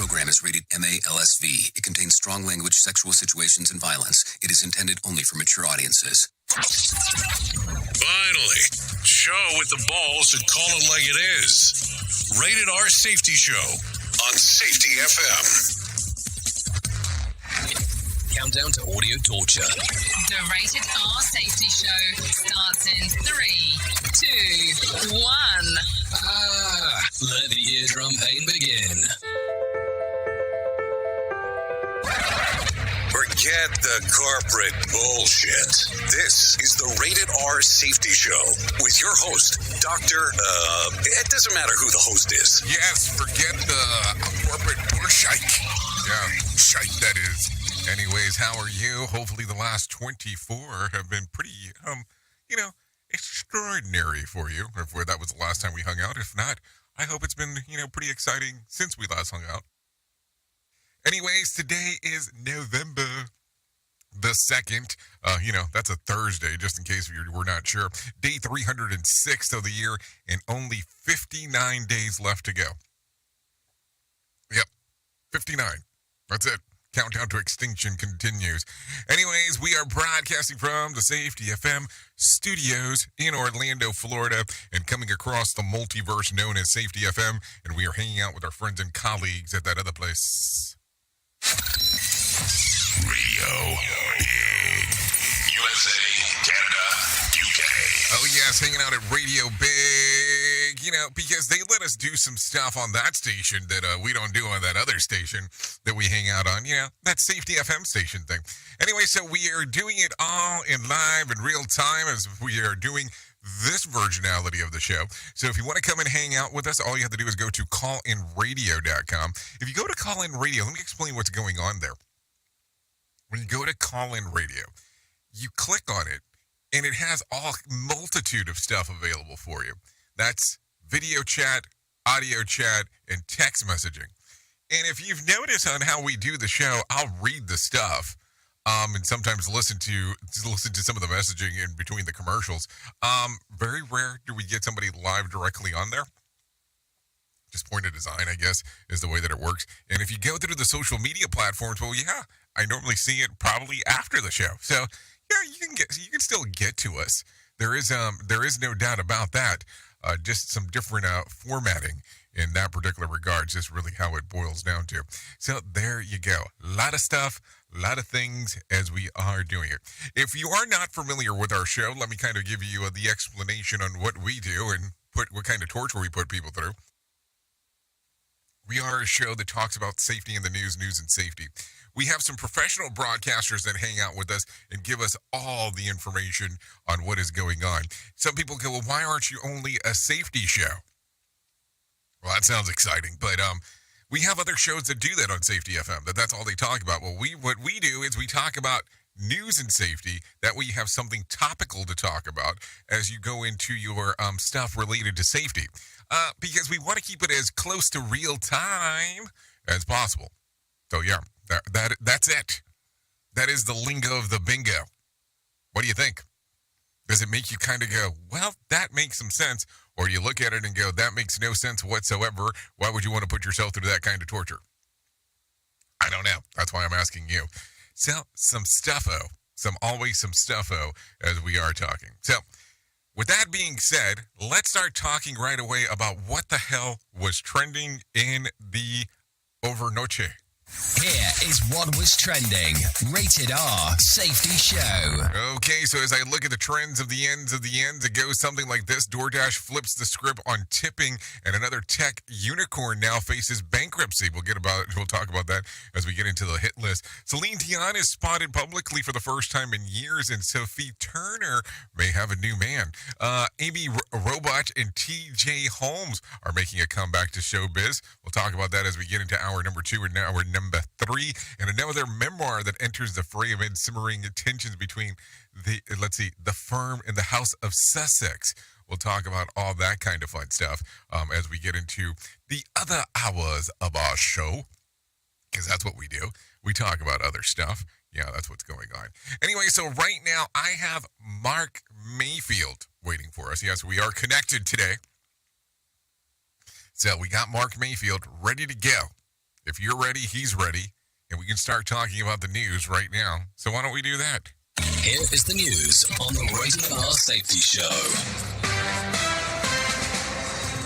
program is rated MA-LSV. It contains strong language, sexual situations, and violence. It is intended only for mature audiences. Finally, show with the balls to call it like it is. Rated R Safety Show on Safety FM. Countdown to audio torture. The Rated R Safety Show starts in 3, 2, 1. Let the eardrum pain begin. Forget the corporate bullshit. This is the Rated R Safety Show with your host, Dr. It doesn't matter who the host is. Yes, forget the corporate bullshit. Yeah, shite that is. Anyways, how are you? Hopefully the last 24 have been pretty, extraordinary for you. If that was the last time we hung out. If not, I hope it's been, pretty exciting since we last hung out. Anyways, today is November the 2nd. That's a Thursday, just in case you were not sure. Day 306 of the year, and only 59 days left to go. Yep, 59. That's it. Countdown to extinction continues. Anyways, we are broadcasting from the Safety FM studios in Orlando, Florida, and coming across the multiverse known as Safety FM, and we are hanging out with our friends and colleagues at that other place. Radio Big. USA, Canada, UK. Oh yes, hanging out at Radio Big, because they let us do some stuff on that station that we don't do on that other station that we hang out on, that Safety FM station thing. Anyway, so we are doing it all in live in real time as we are doing this versionality of the show. So if you want to come and hang out with us, all you have to do is go to callinradio.com. If you go to Call In Radio, let me explain what's going on there. When you go to Call In Radio, you click on it, and it has a multitude of stuff available for you. That's video chat, audio chat, and text messaging. And if you've noticed on how we do the show, I'll read the stuff, and sometimes listen to some of the messaging in between the commercials. Very rare do we get somebody live directly on there. Just point of design, I guess, is the way that it works. And if you go through the social media platforms, well, yeah, I normally see it probably after the show. So yeah, you can still get to us. There is no doubt about that. Just some different formatting in that particular regard, just really how it boils down to. So there you go. A lot of stuff, a lot of things as we are doing it. If you are not familiar with our show, let me kind of give you the explanation on what we do and what kind of torture we put people through. We are a show that talks about safety in the news and safety. We have some professional broadcasters that hang out with us and give us all the information on what is going on. Some people go, well, why aren't you only a safety show? Well, that sounds exciting, but we have other shows that do that on Safety FM, that's all they talk about. Well, what we do is we talk about news and safety, that way you have something topical to talk about as you go into your stuff related to safety. Because we want to keep it as close to real time as possible. So yeah, that's it. That is the lingo of the bingo. What do you think? Does it make you kind of go, well, that makes some sense? Or do you look at it and go, that makes no sense whatsoever? Why would you want to put yourself through that kind of torture? I don't know. That's why I'm asking you. So, some stuffo. Always some stuffo as we are talking. So, with that being said, let's start talking right away about what the hell was trending in the overnoche. Here is what was trending. Rated R Safety Show. Okay, so as I look at the trends of the ends, it goes something like this. DoorDash flips the script on tipping, and another tech unicorn now faces bankruptcy. We'll talk about that as we get into the hit list. Celine Dion is spotted publicly for the first time in years, and Sophie Turner may have a new man. Amy Robach and T.J. Holmes are making a comeback to showbiz. We'll talk about that as we get into hour number 2 and hour number 3, and another memoir that enters the fray amid simmering tensions between the firm and the House of Sussex. We'll talk about all that kind of fun stuff as we get into the other hours of our show, because that's what we do. We talk about other stuff. Yeah, that's what's going on. Anyway, so right now I have Mark Mayfield waiting for us. Yes, we are connected today. So we got Mark Mayfield ready to go. If you're ready, he's ready, and we can start talking about the news right now. So why don't we do that? Here is the news on the Rated R Safety Show.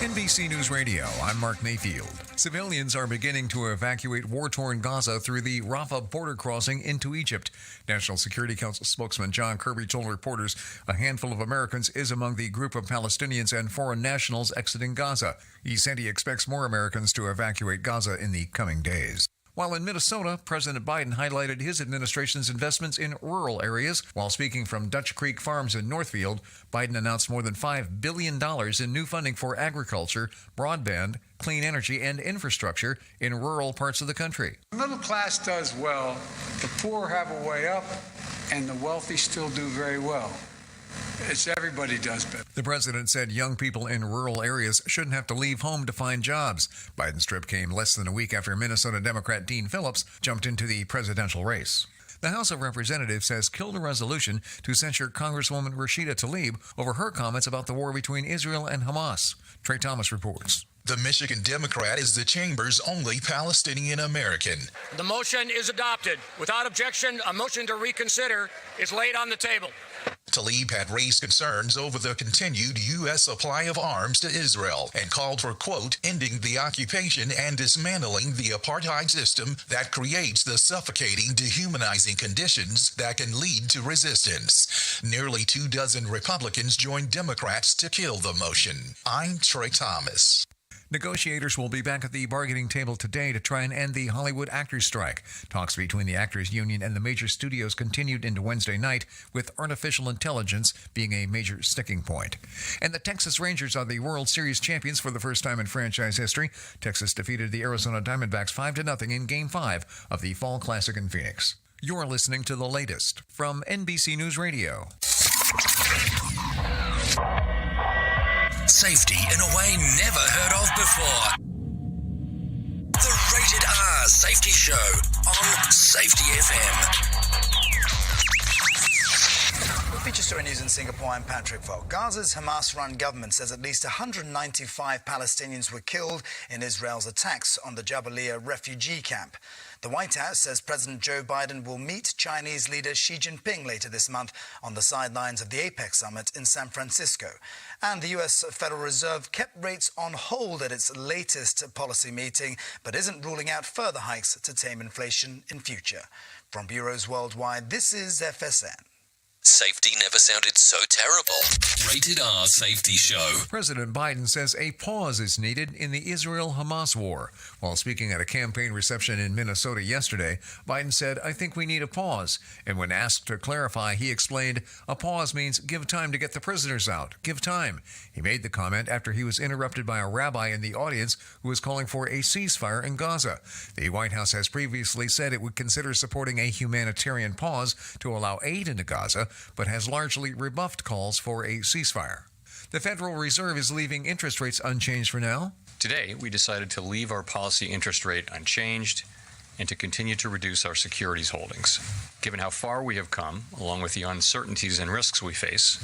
NBC News Radio, I'm Mark Mayfield. Civilians are beginning to evacuate war-torn Gaza through the Rafah border crossing into Egypt. National Security Council spokesman John Kirby told reporters a handful of Americans is among the group of Palestinians and foreign nationals exiting Gaza. He said he expects more Americans to evacuate Gaza in the coming days. While in Minnesota, President Biden highlighted his administration's investments in rural areas. While speaking from Dutch Creek Farms in Northfield, Biden announced more than $5 billion in new funding for agriculture, broadband, clean energy, and infrastructure in rural parts of the country. The middle class does well, the poor have a way up, and the wealthy still do very well. It's everybody does better. The president said young people in rural areas shouldn't have to leave home to find jobs. Biden's trip came less than a week after Minnesota Democrat Dean Phillips jumped into the presidential race. The House of Representatives has killed a resolution to censure Congresswoman Rashida Tlaib over her comments about the war between Israel and Hamas. Trey Thomas reports. The Michigan Democrat is the chamber's only Palestinian American. The motion is adopted. Without objection, a motion to reconsider is laid on the table. Tlaib had raised concerns over the continued U.S. supply of arms to Israel and called for, quote, ending the occupation and dismantling the apartheid system that creates the suffocating, dehumanizing conditions that can lead to resistance. Nearly 24 Republicans joined Democrats to kill the motion. I'm Trey Thomas. Negotiators will be back at the bargaining table today to try and end the Hollywood actors' strike. Talks between the actors' union and the major studios continued into Wednesday night, with artificial intelligence being a major sticking point. And the Texas Rangers are the World Series champions for the first time in franchise history. Texas defeated the Arizona Diamondbacks 5-0 in Game 5 of the Fall Classic in Phoenix. You're listening to the latest from NBC News Radio. Safety in a way never heard of before. The Rated R Safety Show on Safety FM. Feature Story News in Singapore, I'm Patrick Volk. Gaza's Hamas-run government says at least 195 Palestinians were killed in Israel's attacks on the Jabalia refugee camp. The White House says President Joe Biden will meet Chinese leader Xi Jinping later this month on the sidelines of the APEC summit in San Francisco. And the U.S. Federal Reserve kept rates on hold at its latest policy meeting, but isn't ruling out further hikes to tame inflation in future. From bureaus worldwide, this is FSN. Safety never sounded so terrible. Rated R Safety Show. President Biden says a pause is needed in the Israel-Hamas war. While speaking at a campaign reception in Minnesota yesterday, Biden said, "I think we need a pause." And when asked to clarify, he explained, a pause means give time to get the prisoners out. Give time. He made the comment after he was interrupted by a rabbi in the audience who was calling for a ceasefire in Gaza. The White House has previously said it would consider supporting a humanitarian pause to allow aid into Gaza, but has largely rebuffed calls for a ceasefire. The Federal Reserve is leaving interest rates unchanged for now. Today, we decided to leave our policy interest rate unchanged and to continue to reduce our securities holdings. Given how far we have come, along with the uncertainties and risks we face,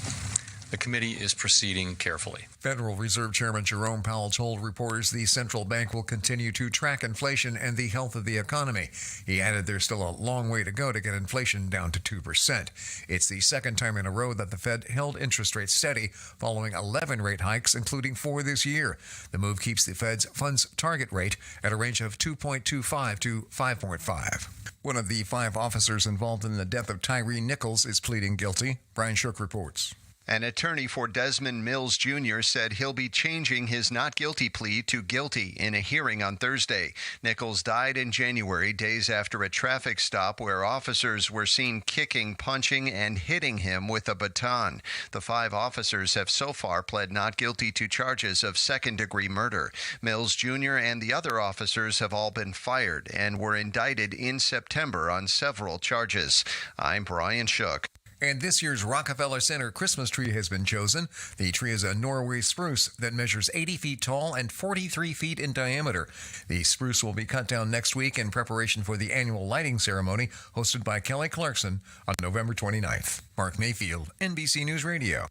the committee is proceeding carefully. Federal Reserve Chairman Jerome Powell told reporters the central bank will continue to track inflation and the health of the economy. He added there's still a long way to go to get inflation down to 2%. It's the second time in a row that the Fed held interest rates steady following 11 rate hikes, including 4 this year. The move keeps the Fed's funds target rate at a range of 2.25 to 5.5. One of the 5 officers involved in the death of Tyree Nichols is pleading guilty. Brian Shook reports. An attorney for Desmond Mills Jr. said he'll be changing his not guilty plea to guilty in a hearing on Thursday. Nichols died in January, days after a traffic stop where officers were seen kicking, punching, and hitting him with a baton. The 5 officers have so far pled not guilty to charges of second-degree murder. Mills Jr. and the other officers have all been fired and were indicted in September on several charges. I'm Brian Shook. And this year's Rockefeller Center Christmas tree has been chosen. The tree is a Norway spruce that measures 80 feet tall and 43 feet in diameter. The spruce will be cut down next week in preparation for the annual lighting ceremony hosted by Kelly Clarkson on November 29th. Mark Mayfield, NBC News Radio.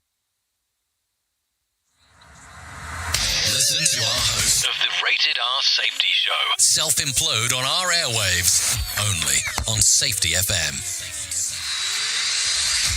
Listen to our host, of the Rated R Safety Show. Self-implode on our airwaves, only on Safety FM.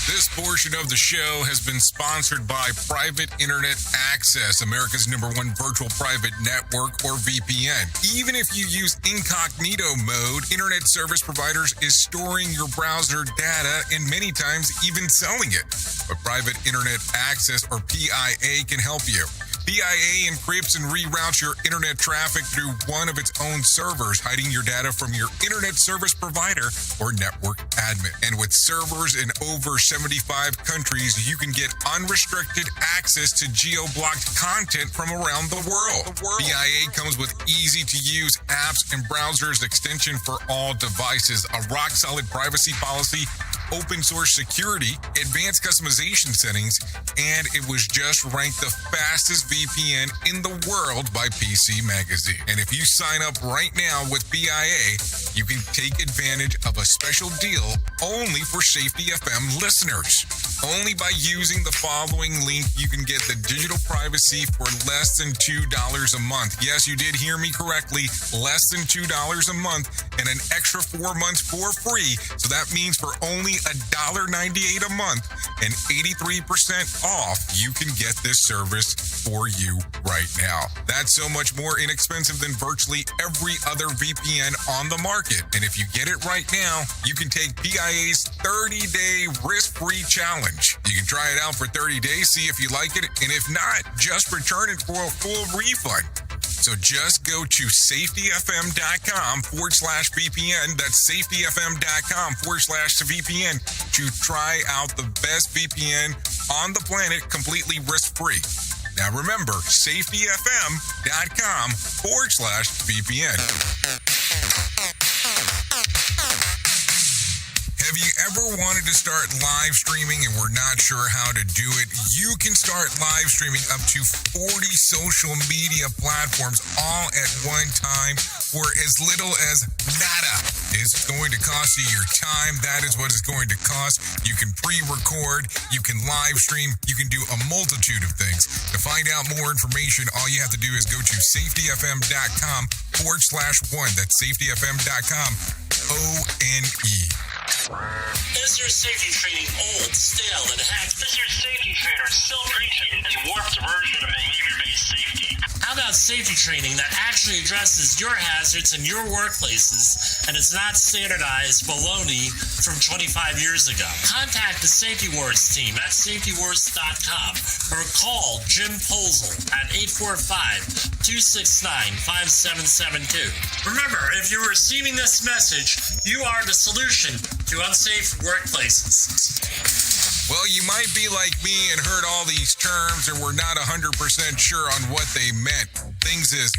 This portion of the show has been sponsored by Private Internet Access, America's #1 virtual private network, or VPN. Even if you use incognito mode, internet service providers is storing your browser data and many times even selling it. But Private Internet Access, or PIA, can help you. PIA encrypts and reroutes your internet traffic through one of its own servers, hiding your data from your internet service provider or network admin. And with servers in over 75 countries, you can get unrestricted access to geo-blocked content from around the world. PIA comes with easy-to-use apps and browsers extension for all devices, a rock-solid privacy policy, open source security, advanced customization settings, and it was just ranked the fastest VPN in the world by PC Magazine. And if you sign up right now with PIA, you can take advantage of a special deal only for Safety FM listeners. Only by using the following link, you can get the digital privacy for less than $2 a month. Yes, you did hear me correctly, less than $2 a month, and an extra 4 months for free. So that means for only $1.98 a month and 83% off, you can get this service for you right now. That's so much more inexpensive than virtually every other VPN on the market. And if you get it right now, you can take PIA's 30-day risk-free challenge. You can try it out for 30 days, see if you like it, and if not, just return it for a full refund. So just go to safetyfm.com/VPN. That's safetyfm.com/VPN to try out the best VPN on the planet completely risk-free. Now remember, safetyfm.com/VPN. Have you ever wanted to start live streaming and were not sure how to do it? You can start live streaming up to 40 social media platforms all at one time for as little as nada. It's going to cost you your time. That is what it's going to cost. You can pre-record, you can live stream, you can do a multitude of things. To find out more information, all you have to do is go to safetyfm.com/one. That's safetyfm.com/ONE. Is your safety training old, stale, and hacked? Is your safety trainer still preaching a warped version of behavior-based safety? How about safety training that actually addresses your hazards in your workplaces and is not standardized baloney from 25 years ago? Contact the Safety Wars team at safetywars.com or call Jim Posel at 845-269-5772. Remember, if you're receiving this message, you are the solution to unsafe workplaces. Well, you might be like me and heard all these terms and were not 100% sure on what they meant. Things is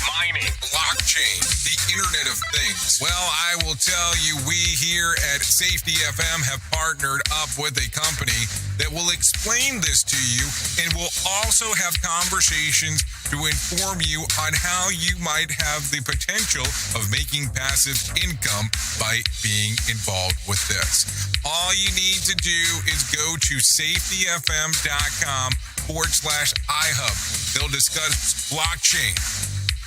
mining, blockchain, the Internet of Things. Well, I will tell you, we here at Safety FM have partnered up with a company that will explain this to you and will also have conversations to inform you on how you might have the potential of making passive income by being involved with this. All you need to do is go to safetyfm.com/iHub. They'll discuss blockchain.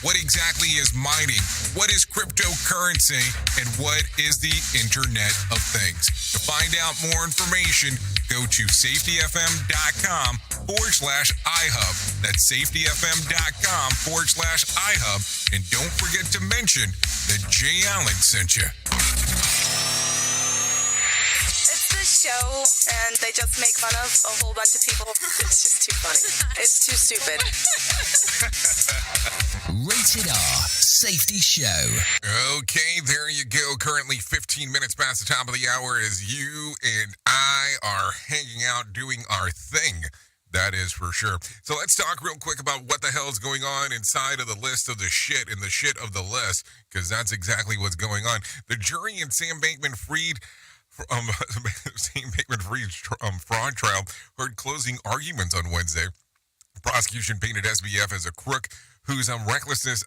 What exactly is mining? What is cryptocurrency? And what is the Internet of Things? To find out more information, go to safetyfm.com/iHub. That's safetyfm.com/iHub. And don't forget to mention that Jay Allen sent you. Show, and they just make fun of a whole bunch of people. It's just too funny. It's too stupid. Rated R Safety Show. Okay, there you go. Currently 15 minutes past the top of the hour as you and I are hanging out doing our thing. That is for sure. So let's talk real quick about what the hell is going on inside of the list of the shit and the shit of the list, because that's exactly what's going on. The jury in Sam Bankman-Fried fraud trial heard closing arguments on Wednesday. The prosecution painted SBF as a crook whose recklessness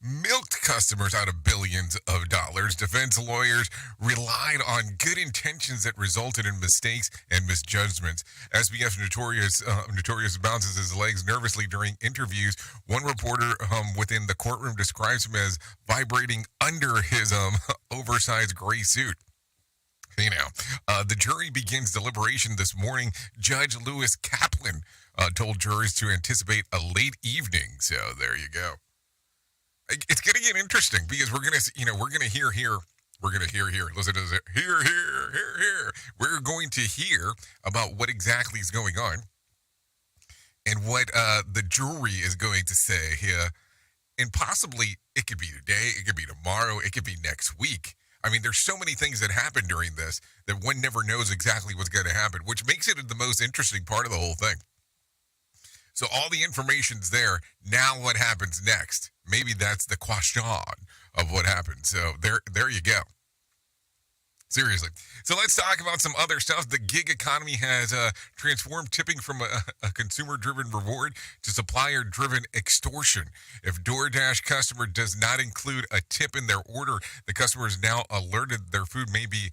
milked customers out of billions of dollars. Defense lawyers relied on good intentions that resulted in mistakes and misjudgments. SBF notorious bounces his legs nervously during interviews. One reporter within the courtroom describes him as vibrating under his oversized gray suit. The jury begins deliberation this morning. Judge Lewis Kaplan told jurors to anticipate a late evening. So there you go. It's going to get interesting because we're going to hear here. Listen to this. Here. We're going to hear about what exactly is going on and what the jury is going to say here. And possibly it could be today, it could be tomorrow, it could be next week. I mean, there's so many things that happen during this that one never knows exactly what's going to happen, which makes it the most interesting part of the whole thing. So all the information's there. Now what happens next? Maybe that's the question of what happens. So there you go. Seriously. So let's talk about some other stuff. The gig economy has transformed tipping from a consumer-driven reward to supplier-driven extortion. If DoorDash customer does not include a tip in their order, the customer is now alerted their food may be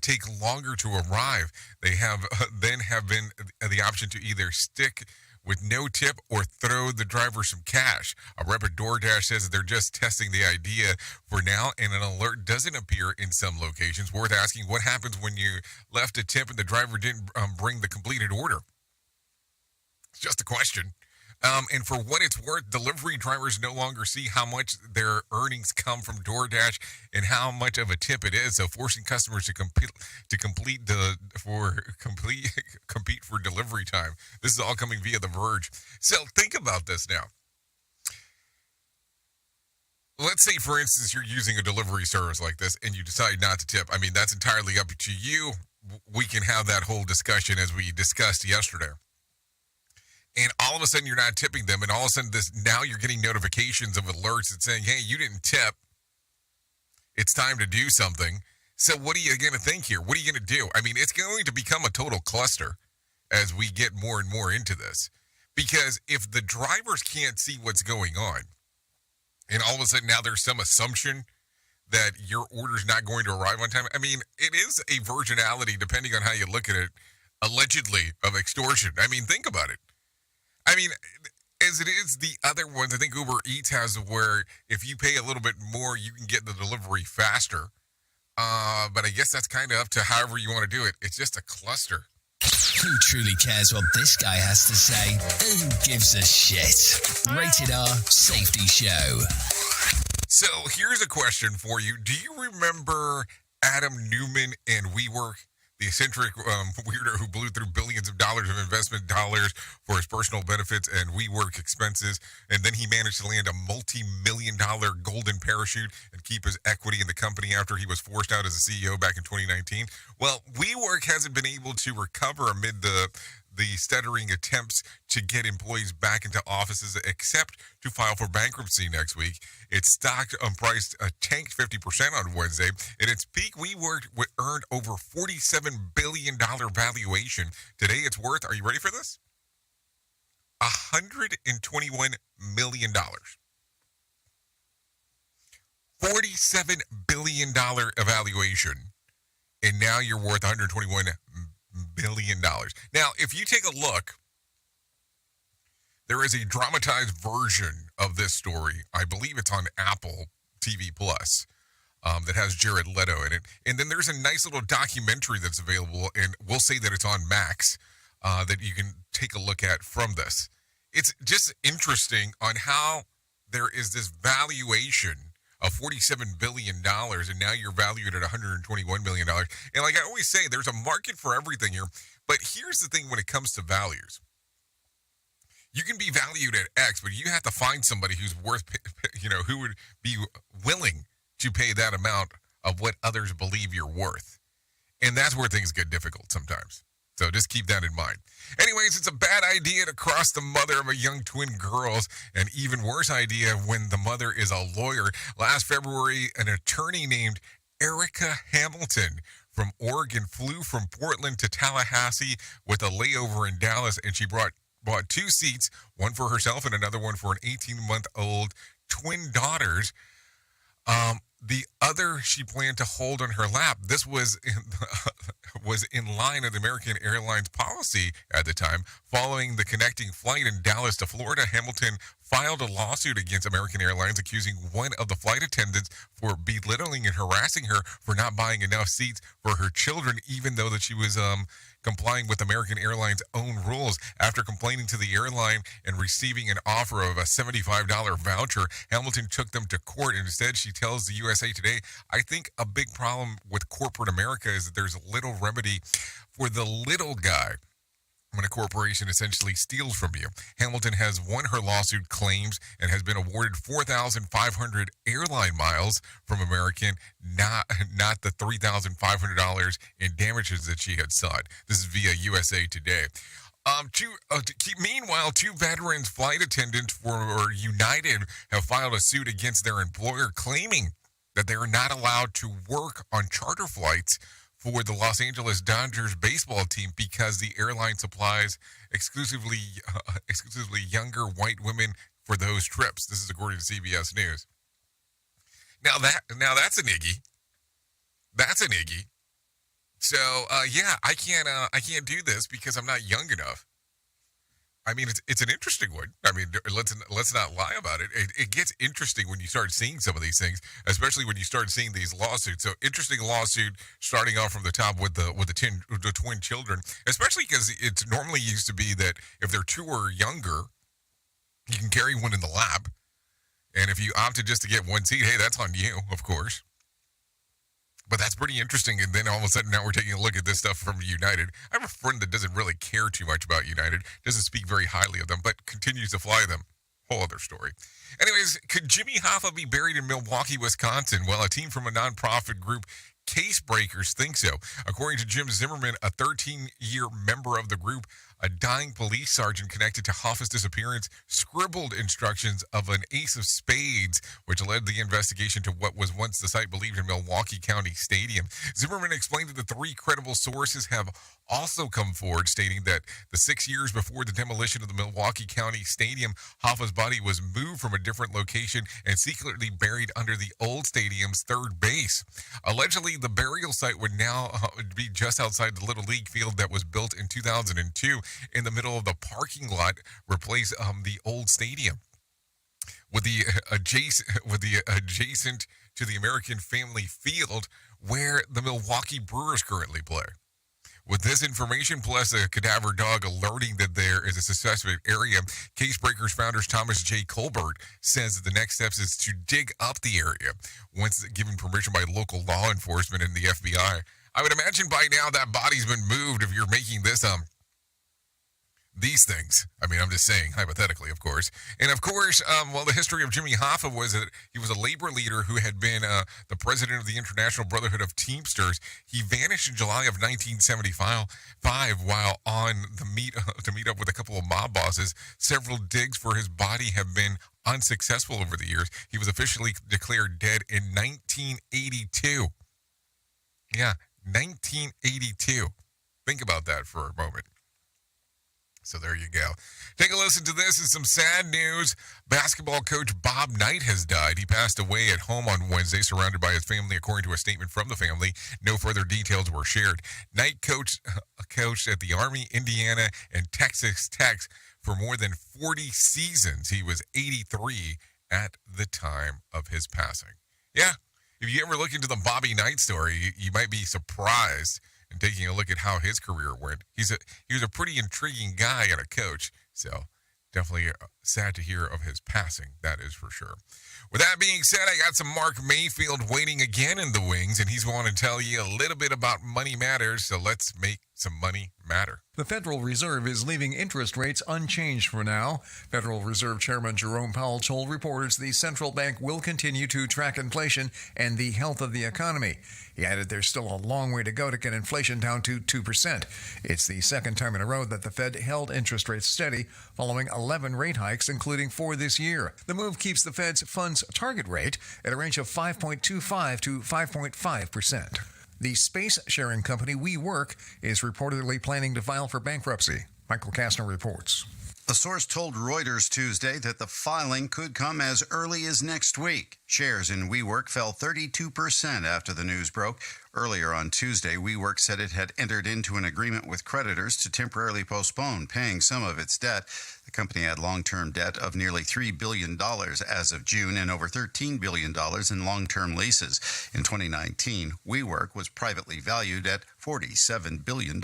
take longer to arrive. They have been the option to either stick with no tip or throw the driver some cash. A rep at DoorDash says that they're just testing the idea for now, and an alert doesn't appear in some locations. Worth asking, what happens when you left a tip and the driver didn't bring the completed order? It's just a question. And for what it's worth, delivery drivers no longer see how much their earnings come from DoorDash and how much of a tip it is. So forcing customers to compete for delivery time. This is all coming via The Verge. So think about this now. Let's say, for instance, you're using a delivery service like this and you decide not to tip. I mean, that's entirely up to you. We can have that whole discussion as we discussed yesterday. And all of a sudden you're not tipping them, and all of a sudden now you're getting notifications of alerts that saying, hey, you didn't tip. It's time to do something. So what are you going to think here? What are you going to do? I mean, it's going to become a total cluster as we get more and more into this. Because if the drivers can't see what's going on, and all of a sudden now there's some assumption that your order's not going to arrive on time, I mean, it is a virginality, depending on how you look at it, allegedly, of extortion. I mean, think about it. I mean, as it is the other ones, I think Uber Eats has where if you pay a little bit more, you can get the delivery faster. But I guess that's kind of up to however you want to do it. It's just a cluster. Who truly cares what this guy has to say? Who gives a shit? Rated R Safety Show. So here's a question for you. Do you remember Adam Newman and WeWork? The eccentric weirdo who blew through billions of dollars of investment dollars for his personal benefits and WeWork expenses, and then he managed to land a multi-million-dollar golden parachute and keep his equity in the company after he was forced out as a CEO back in 2019. Well, WeWork hasn't been able to recover amid the stuttering attempts to get employees back into offices, except to file for bankruptcy next week. Its stock priced tanked 50% on Wednesday. At its peak, WeWork earned over $47 billion valuation. Today, it's worth, are you ready for this? $121 million. $47 billion evaluation. And now you're worth $121 billion. Now, if you take a look, there is a dramatized version of this story. I believe it's on Apple TV Plus that has Jared Leto in it. And then there's a nice little documentary that's available, and we'll say that it's on Max, that you can take a look at from this. It's just interesting on how there is this valuation of $47 billion, and now you're valued at $121 million. And like I always say, there's a market for everything here. But here's the thing when it comes to values. You can be valued at X, but you have to find somebody who's worth, who would be willing to pay that amount of what others believe you're worth. And that's where things get difficult sometimes. So just keep that in mind. Anyways, it's a bad idea to cross the mother of a young twin girls. An even worse idea when the mother is a lawyer. Last February, an attorney named Erica Hamilton from Oregon flew from Portland to Tallahassee with a layover in Dallas, and she bought two seats, one for herself and another one for an 18-month-old twin daughters. The other she planned to hold on her lap. This was in line with American Airlines policy at the time. Following the connecting flight in Dallas to Florida, Hamilton filed a lawsuit against American Airlines, accusing one of the flight attendants for belittling and harassing her for not buying enough seats for her children, even though that she was complying with American Airlines' own rules. After complaining to the airline and receiving an offer of a $75 voucher, Hamilton took them to court. And instead, she tells the USA Today, I think a big problem with corporate America is that there's little remedy for the little guy when a corporation essentially steals from you. Hamilton has won her lawsuit claims and has been awarded 4,500 airline miles from American, not the $3,500 in damages that she had sought. This is via USA Today. Meanwhile, two veterans flight attendants for United have filed a suit against their employer, claiming that they are not allowed to work on charter flights for the Los Angeles Dodgers baseball team because the airline supplies exclusively younger white women for those trips. This is according to CBS News. Now that's an iggy. That's an iggy. So I can't do this because I'm not young enough. I mean, it's an interesting one. I mean, let's not lie about it. It gets interesting when you start seeing some of these things, especially when you start seeing these lawsuits. So, interesting lawsuit starting off from the top with the twin children, especially because it's normally used to be that if they're two or younger, you can carry one in the lap, and if you opted just to get one seat, hey, that's on you, of course. But that's pretty interesting, and then all of a sudden now we're taking a look at this stuff from United. I have a friend that doesn't really care too much about United, doesn't speak very highly of them, but continues to fly them. Whole other story. Anyways, could Jimmy Hoffa be buried in Milwaukee, Wisconsin? Well, a team from a nonprofit group, Case Breakers, think so. According to Jim Zimmerman, a 13-year member of the group, a dying police sergeant connected to Hoffa's disappearance scribbled instructions of an ace of spades, which led the investigation to what was once the site believed in Milwaukee County Stadium. Zimmerman explained that the three credible sources have also come forward, stating that the 6 years before the demolition of the Milwaukee County Stadium, Hoffa's body was moved from a different location and secretly buried under the old stadium's third base. Allegedly, the burial site would now be just outside the Little League field that was built in 2002 in the middle of the parking lot, replace the old stadium. With the adjacent to the American Family Field, where the Milwaukee Brewers currently play. With this information, plus a cadaver dog alerting that there is a suspect area, Case Breakers founders Thomas J. Colbert says that the next steps is to dig up the area once given permission by local law enforcement and the FBI. I would imagine by now that body's been moved if you're making this these things. I mean, I'm just saying, hypothetically, of course. And of course, the history of Jimmy Hoffa was that he was a labor leader who had been the president of the International Brotherhood of Teamsters. He vanished in July of 1975 while on to meet up with a couple of mob bosses. Several digs for his body have been unsuccessful over the years. He was officially declared dead in 1982. Yeah, 1982. Think about that for a moment. So there you go. Take a listen to this and some sad news. Basketball coach Bob Knight has died. He passed away at home on Wednesday, surrounded by his family, according to a statement from the family. No further details were shared. Knight coached at the Army, Indiana, and Texas Tech for more than 40 seasons. He was 83 at the time of his passing. Yeah, if you ever look into the Bobby Knight story, you might be surprised. And taking a look at how his career went, he was a pretty intriguing guy and a coach. So definitely sad to hear of his passing, that is for sure. With that being said, I got some Mark Mayfield waiting again in the wings, and he's going to tell you a little bit about Money Matters. So let's make some money matter. The Federal Reserve is leaving interest rates unchanged for now. Federal Reserve Chairman Jerome Powell told reporters the central bank will continue to track inflation and the health of the economy. He added there's still a long way to go to get inflation down to 2%. It's the second time in a row that the Fed held interest rates steady following 11 rate hikes, including 4 this year. The move keeps the Fed's funds target rate at a range of 5.25 to 5.5%. The space-sharing company WeWork is reportedly planning to file for bankruptcy. Michael Kastner reports. A source told Reuters Tuesday that the filing could come as early as next week. Shares in WeWork fell 32% after the news broke. Earlier on Tuesday, WeWork said it had entered into an agreement with creditors to temporarily postpone paying some of its debt. The company had long-term debt of nearly $3 billion as of June and over $13 billion in long-term leases. In 2019, WeWork was privately valued at $47 billion.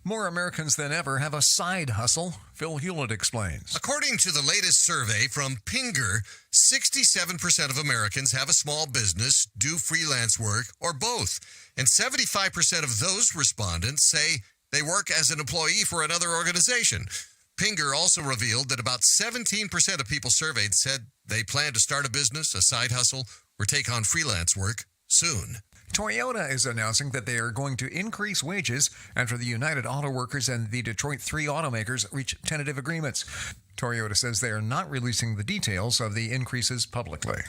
More Americans than ever have a side hustle. Phil Hewlett explains. According to the latest survey from Pinger, 67% of Americans have a small business, do freelance work, or both. And 75% of those respondents say they work as an employee for another organization. Pinger also revealed that about 17% of people surveyed said they plan to start a business, a side hustle, or take on freelance work soon. Toyota is announcing that they are going to increase wages after the United Auto Workers and the Detroit 3 automakers reach tentative agreements. Toyota says they are not releasing the details of the increases publicly.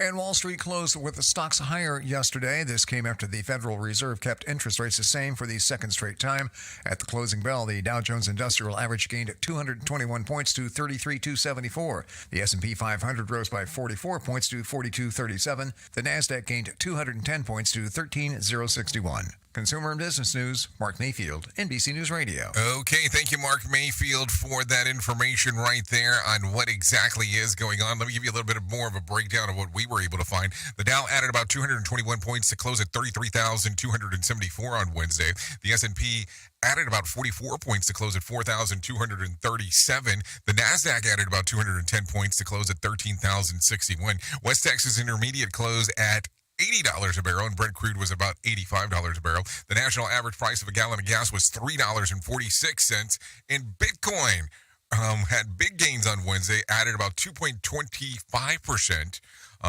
And Wall Street closed with the stocks higher yesterday. This came after the Federal Reserve kept interest rates the same for the second straight time. At the closing bell, the Dow Jones Industrial Average gained 221 points to 33,274. The S&P 500 rose by 44 points to 42,37. The Nasdaq gained 210 points to 13,061. Consumer and Business News, Mark Mayfield, NBC News Radio. Okay, thank you, Mark Mayfield, for that information right there on what exactly is going on. Let me give you a little bit more of a breakdown of what we were able to find. The Dow added about 221 points to close at 33,274 on Wednesday. The S&P added about 44 points to close at 4,237. The Nasdaq added about 210 points to close at 13,061. West Texas Intermediate closed at $80 a barrel, and Brent crude was about $85 a barrel. The national average price of a gallon of gas was $3.46, and Bitcoin had big gains on Wednesday, added about 2.25%,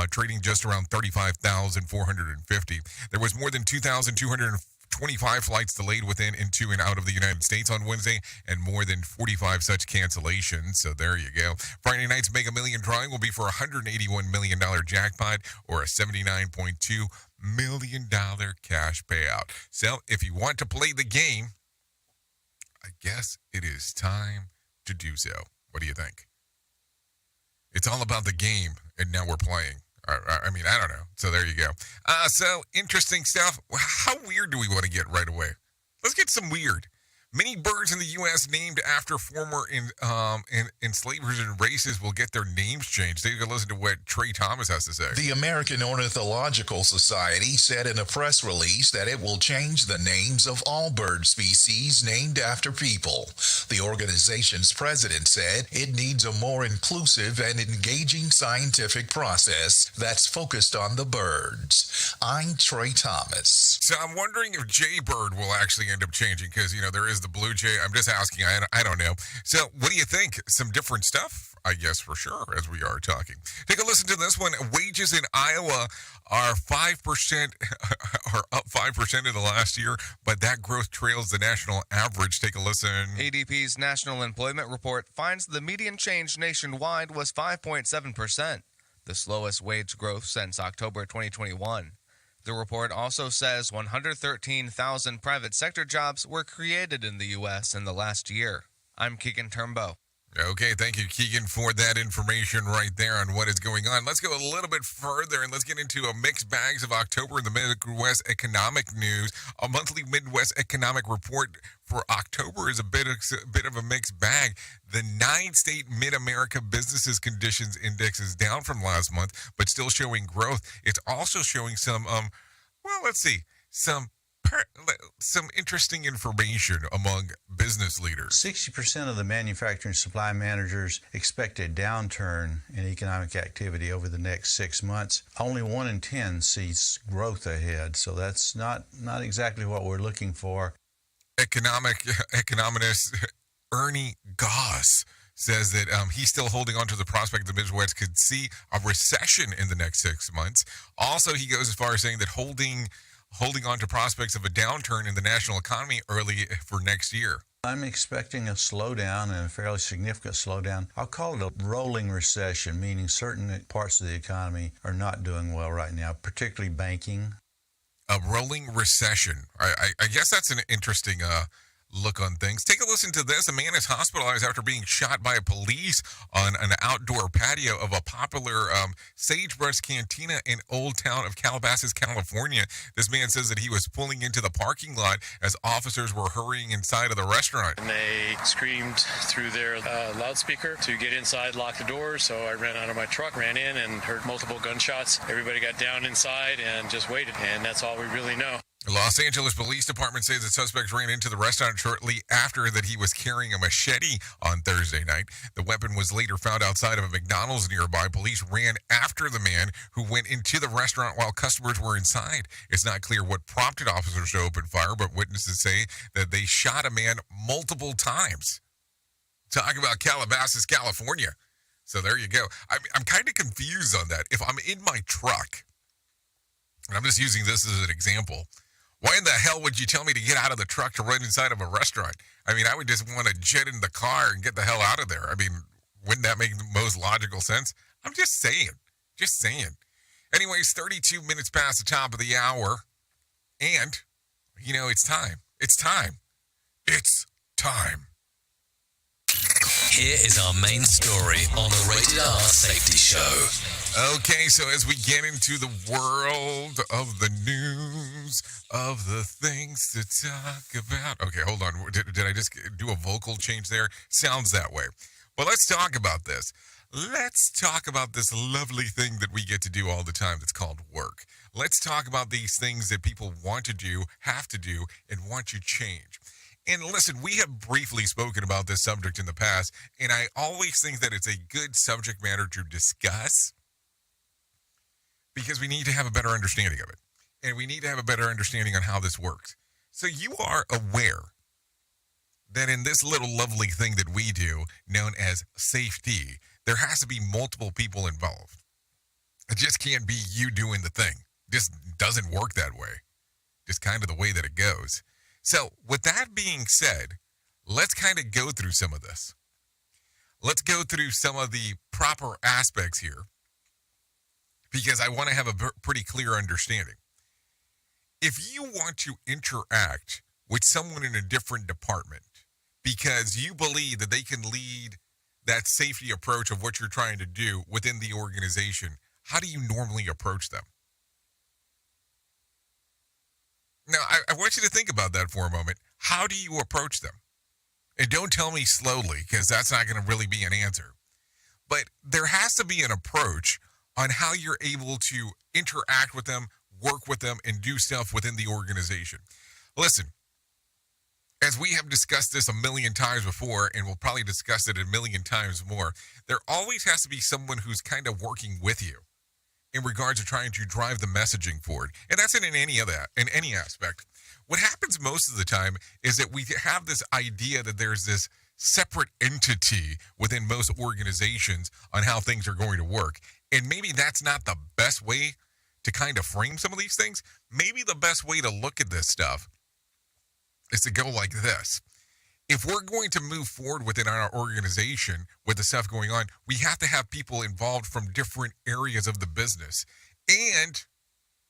trading just around 35,450. There was more than 2,225 flights delayed within, into, and out of the United States on Wednesday, and more than 45 such cancellations. So there you go. Friday night's Mega Million drawing will be for a $181 million jackpot or a $79.2 million cash payout. So if you want to play the game, I guess it is time to do so. What do you think? It's all about the game, and now we're playing. I mean, I don't know. So there you go. So interesting stuff. How weird do we want to get right away? Let's get some weird. Many birds in the U.S. named after former enslavers and races will get their names changed. Take a listen to what Trey Thomas has to say. The American Ornithological Society said in a press release that it will change the names of all bird species named after people. The organization's president said it needs a more inclusive and engaging scientific process that's focused on the birds. I'm Trey Thomas. So I'm wondering if Jaybird will actually end up changing because, you know, there is the Blue Jay. I'm just asking. I don't know. So what do you think? Some different stuff, I guess, for sure, as we are talking. Take a listen to this one. Wages in Iowa are 5%, are up 5% in the last year, but that growth trails the national average. Take a listen. ADP's National Employment Report finds the median change nationwide was 5.7%, the slowest wage growth since October 2021. The report also says 113,000 private sector jobs were created in the U.S. in the last year. I'm Keegan Turnbow. Okay, thank you, Keegan, for that information right there on what is going on. Let's go a little bit further and let's get into a mixed bags of October in the Midwest economic news. A monthly Midwest economic report for October is a bit of a mixed bag. The 9-state Mid-America Businesses Conditions Index is down from last month, but still showing growth. It's also showing some, some interesting information among business leaders. 60% of the manufacturing supply managers expect a downturn in economic activity over the next 6 months. Only 1 in 10 sees growth ahead, so that's not exactly what we're looking for. Economist Ernie Goss says that he's still holding on to the prospect the Midwest could see a recession in the next 6 months. Also, he goes as far as saying that holding on to prospects of a downturn in the national economy early for next year. I'm expecting a slowdown, and a fairly significant slowdown. I'll call it a rolling recession, meaning certain parts of the economy are not doing well right now, particularly banking. A rolling recession. I guess that's an interesting look on things. Take a listen to this. A man is hospitalized after being shot by police on an outdoor patio of a popular Sagebrush Cantina in Old Town of Calabasas, California. This man says that he was pulling into the parking lot as officers were hurrying inside of the restaurant. And they screamed through their loudspeaker to get inside, lock the doors. So I ran out of my truck, ran in, and heard multiple gunshots. Everybody got down inside and just waited, and that's all we really know. The Los Angeles Police Department says that suspects ran into the restaurant shortly after that he was carrying a machete on Thursday night. The weapon was later found outside of a McDonald's nearby. Police ran after the man who went into the restaurant while customers were inside. It's not clear what prompted officers to open fire, but witnesses say that they shot a man multiple times. Talk about Calabasas, California. So there you go. I'm kind of confused on that. If I'm in my truck, and I'm just using this as an example, why in the hell would you tell me to get out of the truck to run inside of a restaurant? I mean, I would just want to jet in the car and get the hell out of there. I mean, wouldn't that make the most logical sense? I'm just saying. Just saying. Anyways, 32 minutes past the top of the hour. And, you know, it's time. It's time. It's time. Here is our main story on the Rated R Safety Show. Okay, so as we get into the world of the news, of the things to talk about. Okay, hold on. Did I just do a vocal change there? Sounds that way. Well, let's talk about this. Let's talk about this lovely thing that we get to do all the time that's called work. Let's talk about these things that people want to do, have to do, and want to change. And listen, we have briefly spoken about this subject in the past, and I always think that it's a good subject matter to discuss because we need to have a better understanding of it. And we need to have a better understanding on how this works. So you are aware that in this little lovely thing that we do, known as safety, there has to be multiple people involved. It just can't be you doing the thing. It just doesn't work that way. Just kind of the way that it goes. So with that being said, let's kind of go through some of this. Let's go through some of the proper aspects here because I want to have a pretty clear understanding. If you want to interact with someone in a different department because you believe that they can lead that safety approach of what you're trying to do within the organization, how do you normally approach them? Now, I want you to think about that for a moment. How do you approach them? And don't tell me slowly, because that's not going to really be an answer. But there has to be an approach on how you're able to interact with them, work with them, and do stuff within the organization. Listen, as we have discussed this a million times before, and we'll probably discuss it a million times more, there always has to be someone who's kind of working with you in regards to trying to drive the messaging forward. And that's in any aspect. What happens most of the time is that we have this idea that there's this separate entity within most organizations on how things are going to work. And maybe that's not the best way to kind of frame some of these things. Maybe the best way to look at this stuff is to go like this. If we're going to move forward within our organization with the stuff going on, we have to have people involved from different areas of the business. And,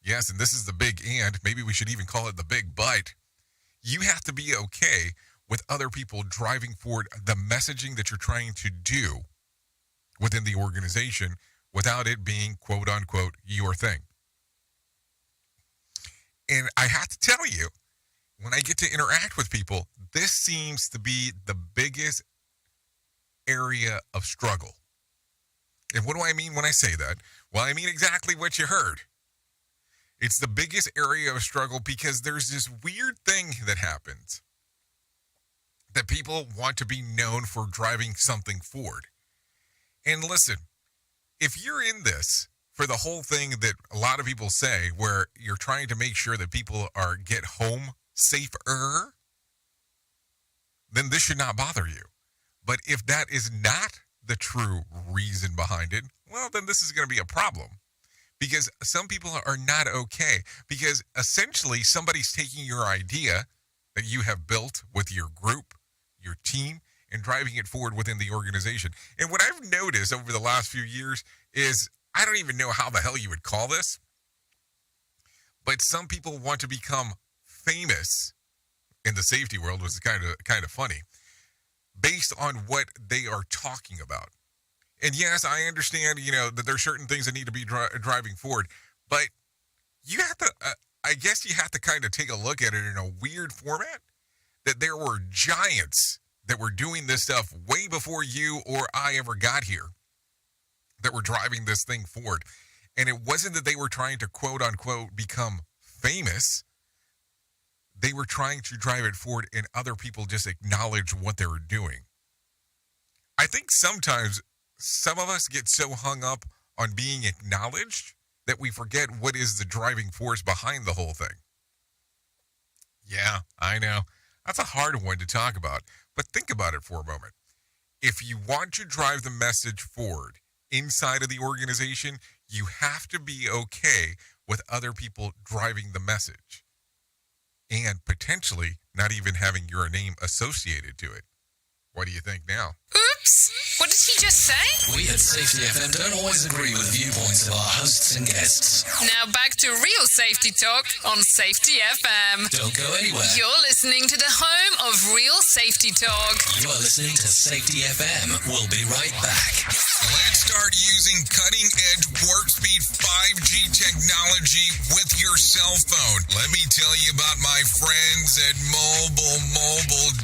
yes, and this is the big and, maybe we should even call it the big but, you have to be okay with other people driving forward the messaging that you're trying to do within the organization without it being, quote unquote, your thing. And I have to tell you, when I get to interact with people, this seems to be the biggest area of struggle. And what do I mean when I say that? Well, I mean exactly what you heard. It's the biggest area of struggle because there's this weird thing that happens that people want to be known for driving something forward. And listen, if you're in this for the whole thing that a lot of people say, where you're trying to make sure that people get home safer, then this should not bother you. But if that is not the true reason behind it, well, then this is going to be a problem. Because some people are not okay. Because essentially somebody's taking your idea that you have built with your group, your team, and driving it forward within the organization. And what I've noticed over the last few years is, I don't even know how the hell you would call this, but some people want to become famous in the safety world, which is kind of funny, based on what they are talking about. And yes, I understand, that there's certain things that need to be driving forward, but you have to, I guess you have to kind of take a look at it in a weird format, that there were giants that were doing this stuff way before you or I ever got here, that were driving this thing forward. And it wasn't that they were trying to quote unquote become famous. They were trying to drive it forward and other people just acknowledge what they were doing. I think sometimes some of us get so hung up on being acknowledged that we forget what is the driving force behind the whole thing. Yeah, I know. That's a hard one to talk about, but think about it for a moment. If you want to drive the message forward inside of the organization, you have to be okay with other people driving the message and potentially not even having your name associated to it. What do you think now? Oops! What did he just say? We at Safety FM don't always agree with viewpoints of our hosts and guests. Now back to real safety talk on Safety FM. Don't go anywhere. You're listening to the home of real safety talk. You are listening to Safety FM. We'll be right back. Let's start using cutting-edge warp speed 5G technology with your cell phone. Let me tell you about my friends at mobile.io.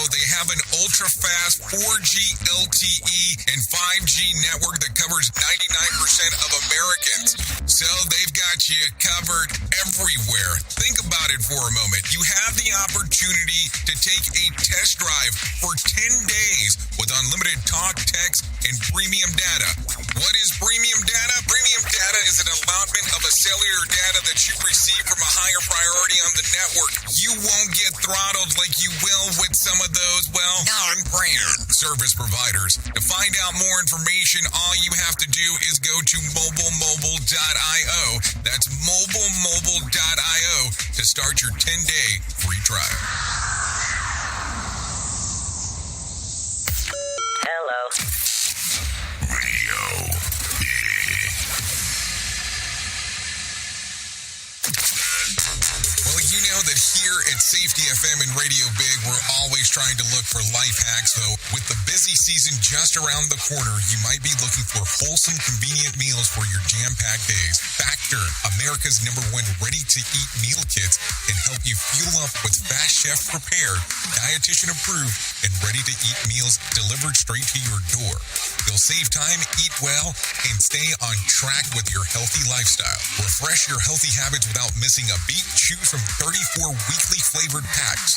They have an ultra-fast 4G LTE and 5G network that covers 99% of Americans. So they've got you covered everywhere. Think about it for a moment. You have the opportunity to take a test drive for 10 days with unlimited talk, text, and premium data. What is premium data? Premium data is an allotment of a cellular data that you receive from a higher priority on the network. You won't get throttled like you will with some of those, non-brand service providers. To find out more information, all you have to do is go to mobilemobile.io. That's mobilemobile.io to start your 10-day free trial. Hello. Radio. Well, you know that here at Safety FM and Radio Big, we're always trying to look for life hacks, though. With the busy season just around the corner, you might be looking for wholesome, convenient meals for your jam-packed days. Factor, America's #1 ready-to-eat meal kits, can help you fuel up with fast chef-prepared, dietitian-approved, and ready-to-eat meals delivered straight to your door. You'll save time, eat well, and stay on track with your healthy lifestyle. Refresh your healthy habits without missing a beat. Choose from 34 weekly flavored packs.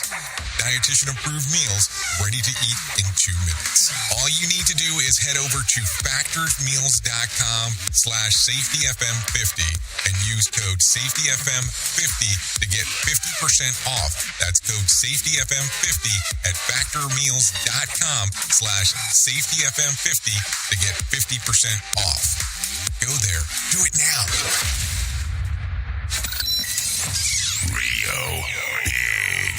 Dietitian-approved meals ready to eat in 2 minutes. All you need to do is head over to factorsmeals.com/safetyfm50 and use code safetyfm50 to get 50% off. That's code safetyfm50 at factormeals.com/safetyfm50 to get 50% off. Go there. Do it now. Radio Big.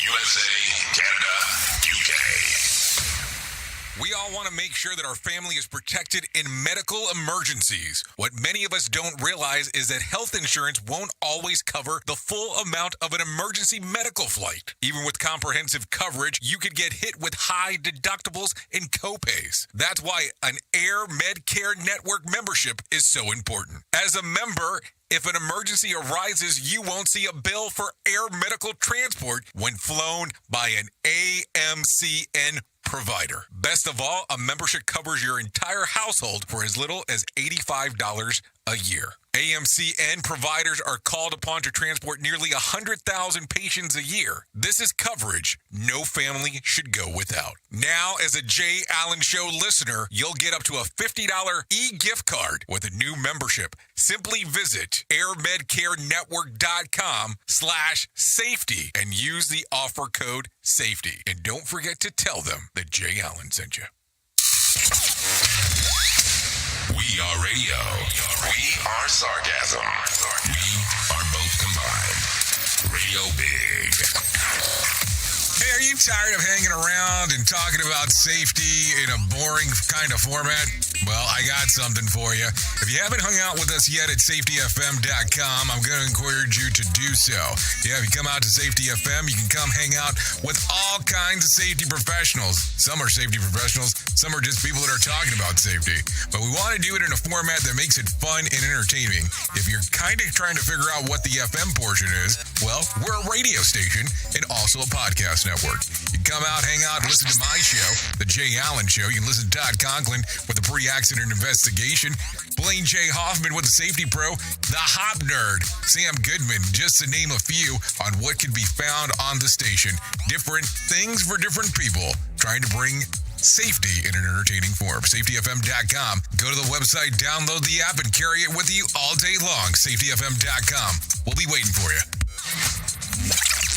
USA, Canada, UK. We all want to make sure that our family is protected in medical emergencies. What many of us don't realize is that health insurance won't always cover the full amount of an emergency medical flight. Even with comprehensive coverage, you could get hit with high deductibles and copays. That's why an Air Medcare Network membership is so important. As a member, if an emergency arises, you won't see a bill for air medical transport when flown by an AMCN provider. Best of all, a membership covers your entire household for as little as $85 a year. AMCN providers are called upon to transport nearly 100,000 patients a year. This is coverage no family should go without. Now, as a Jay Allen Show listener, you'll get up to a $50 e-gift card with a new membership. Simply visit airmedcarenetwork.com/safety and use the offer code SAFETY. And don't forget to tell them that Jay Allen sent you. We are radio. We are sarcasm. We are both combined. Radio Big. Hey, are you tired of hanging around and talking about safety in a boring kind of format? Well, I got something for you. If you haven't hung out with us yet at safetyfm.com, I'm going to encourage you to do so. Yeah, if you come out to Safety FM, you can come hang out with all kinds of safety professionals. Some are safety professionals, some are just people that are talking about safety. But we want to do it in a format that makes it fun and entertaining. If you're kind of trying to figure out what the FM portion is, well, we're a radio station and also a podcast network. You can come out, hang out, and listen to my show, The Jay Allen Show. You can listen to Todd Conklin with the pre-accident investigation, Blaine J. Hoffman with the Safety Pro, the Hop Nerd, Sam Goodman, just to name a few on what can be found on the station. Different things for different people, trying to bring safety in an entertaining form. SafetyFM.com. Go to the website, download the app, and carry it with you all day long. SafetyFM.com. We'll be waiting for you.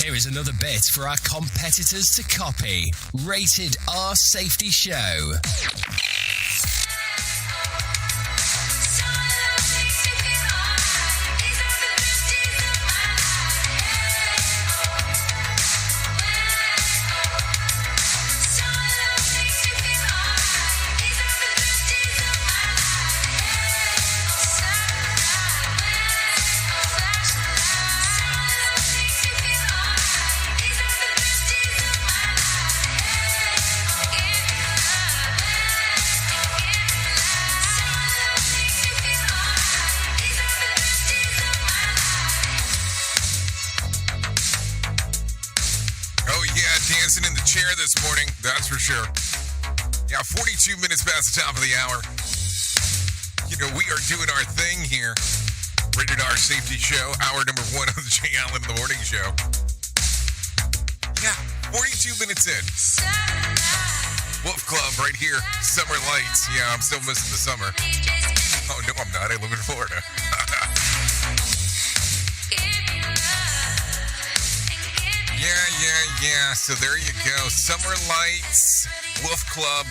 Here is another bit for our competitors to copy. Rated R Safety Show. Dancing in the chair this morning, that's for sure. Yeah, 42 minutes past the top of the hour. You know, we are doing our thing here. Rated R Safety Show, hour number 1 of the Jay Allen in the Morning Show. Yeah, 42 minutes in. Wolf Club right here, Summer Lights. Yeah, I'm still missing the summer. Oh, no, I'm not. I live in Florida. Yeah. So there you go. Summer Lights, Wolf Club,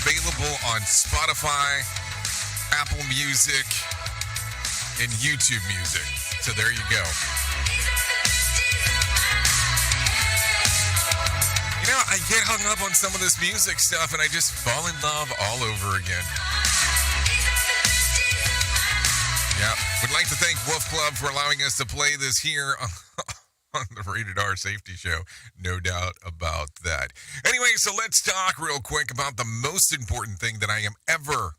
available on Spotify, Apple Music, and YouTube Music. So there you go. You know, I get hung up on some of this music stuff, and I just fall in love all over again. Yeah. Would like to thank Wolf Club for allowing us to play this here on the Rated R Safety Show. No doubt about that. Anyway, so let's talk real quick about the most important thing that I am ever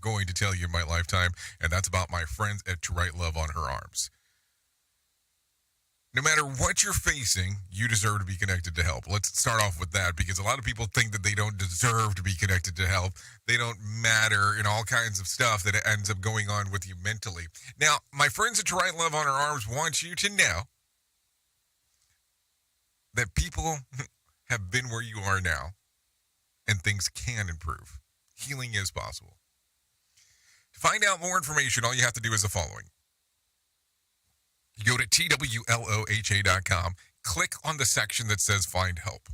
going to tell you in my lifetime, and that's about my friends at To Write Love on Her Arms. No matter what you're facing, you deserve to be connected to help. Let's start off with that, because a lot of people think that they don't deserve to be connected to help. They don't matter, and all kinds of stuff that ends up going on with you mentally. Now, my friends at To Write Love on Her Arms want you to know that people have been where you are now, and things can improve. Healing is possible. To find out more information, all you have to do is the following. You go to TWLOHA.com, click on the section that says Find Help.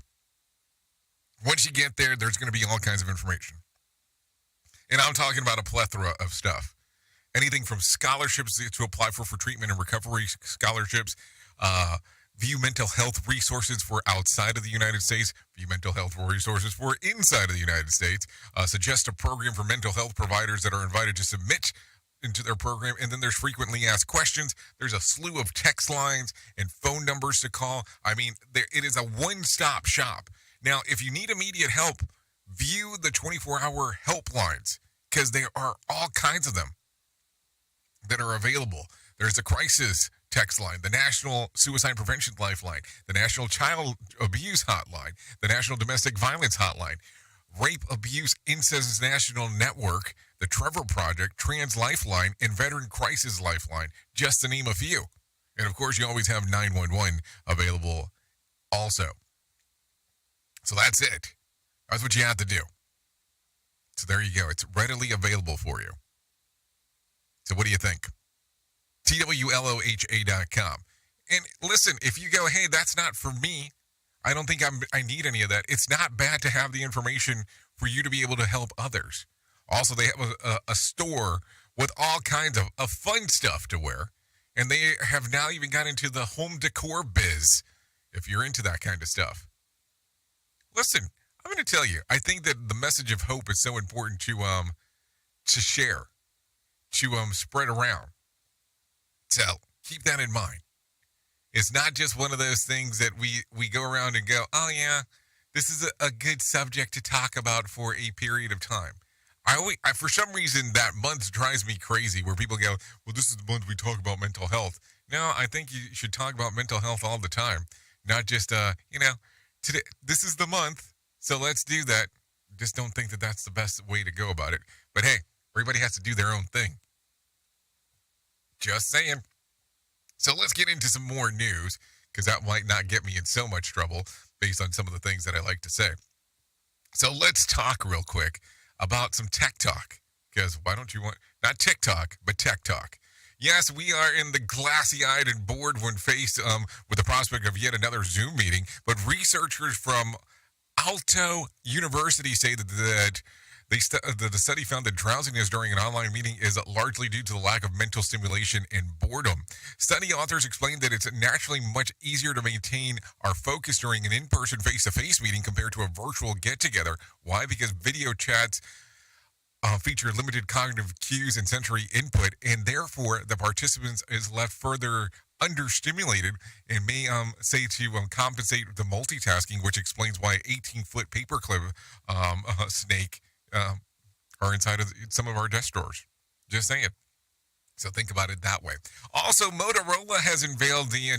Once you get there, there's going to be all kinds of information. And I'm talking about a plethora of stuff. Anything from scholarships to apply for treatment and recovery scholarships, view mental health resources for outside of the United States, view mental health resources for inside of the United States, suggest a program for mental health providers that are invited to submit into their program, and then there's frequently asked questions. There's a slew of text lines and phone numbers to call. I mean, it is a one-stop shop. Now, if you need immediate help, view the 24-hour helplines, because there are all kinds of them that are available. There's the crisis text line, the National Suicide Prevention Lifeline, the National Child Abuse Hotline, the National Domestic Violence Hotline, Rape, Abuse, Incest National Network, the Trevor Project, Trans Lifeline, and Veteran Crisis Lifeline, just to name a few. And of course, you always have 911 available also. So that's it. That's what you have to do. So there you go. It's readily available for you. So what do you think? TWLOHA.com. And listen, if you go, hey, that's not for me, I don't think I need any of that. It's not bad to have the information for you to be able to help others. Also, they have a store with all kinds of fun stuff to wear. And they have now even got into the home decor biz, if you're into that kind of stuff. Listen, I'm going to tell you, I think that the message of hope is so important to share, to spread around. So keep that in mind. It's not just one of those things that we go around and go, oh yeah, this is a good subject to talk about for a period of time. I for some reason that month drives me crazy where people go, well, this is the month we talk about mental health. No, I think you should talk about mental health all the time, not just today. This is the month, so let's do that. Just don't think that that's the best way to go about it. But hey, everybody has to do their own thing. Just saying. So let's get into some more news, because that might not get me in so much trouble based on some of the things that I like to say. So let's talk real quick about some tech talk, because why don't you want, not TikTok, but tech talk. Yes, we are in the glassy-eyed and bored when faced with the prospect of yet another Zoom meeting, but researchers from Aalto University say that the study found that drowsiness during an online meeting is largely due to the lack of mental stimulation and boredom. Study authors explained that it's naturally much easier to maintain our focus during an in-person face-to-face meeting compared to a virtual get-together. Why? Because video chats feature limited cognitive cues and sensory input, and therefore the participants is left further understimulated and may say to compensate the multitasking, which explains why 18-foot paperclip snake are inside of some of our desk drawers. Just saying. So think about it that way. Also, Motorola has unveiled the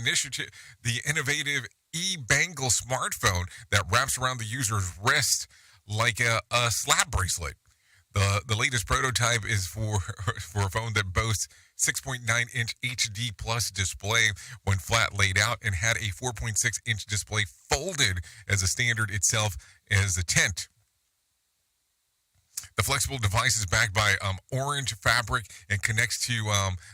innovative e-bangle smartphone that wraps around the user's wrist like a slap bracelet. The latest prototype is for a phone that boasts 6.9-inch HD plus display when flat laid out, and had a 4.6-inch display folded as a standard itself as a tent. The flexible device is backed by orange fabric and connects to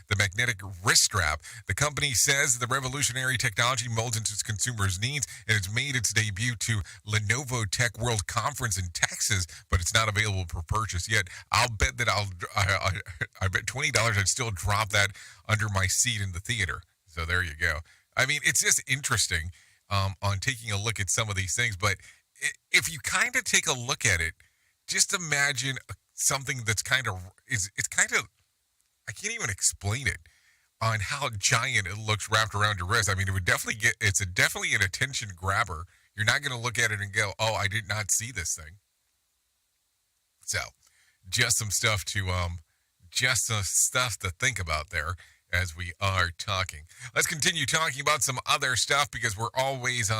the magnetic wrist strap. The company says the revolutionary technology molds into its consumers' needs, and it's made its debut to Lenovo Tech World Conference in Texas, but it's not available for purchase yet. I'll bet that I bet $20 I'd still drop that under my seat in the theater. So there you go. I mean, it's just interesting on taking a look at some of these things, but if you kind of take a look at it, just imagine something that's I can't even explain it on how giant it looks wrapped around your wrist. I mean, it would definitely definitely an attention grabber. You're not going to look at it and go, oh, I did not see this thing. So just some stuff to think about there as we are talking. Let's continue talking about some other stuff, because we're always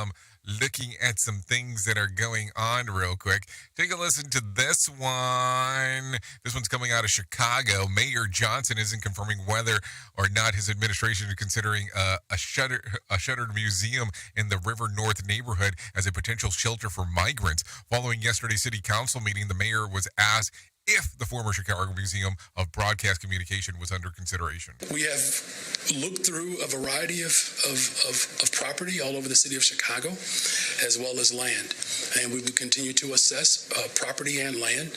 looking at some things that are going on real quick. Take a listen to this one. This one's coming out of Chicago. Mayor Johnson isn't confirming whether or not his administration is considering a shuttered museum in the River North neighborhood as a potential shelter for migrants. Following yesterday's city council meeting, the mayor was asked if the former Chicago Museum of Broadcast Communication was under consideration. We have looked through a variety of property all over the city of Chicago, as well as land. And we will continue to assess property and land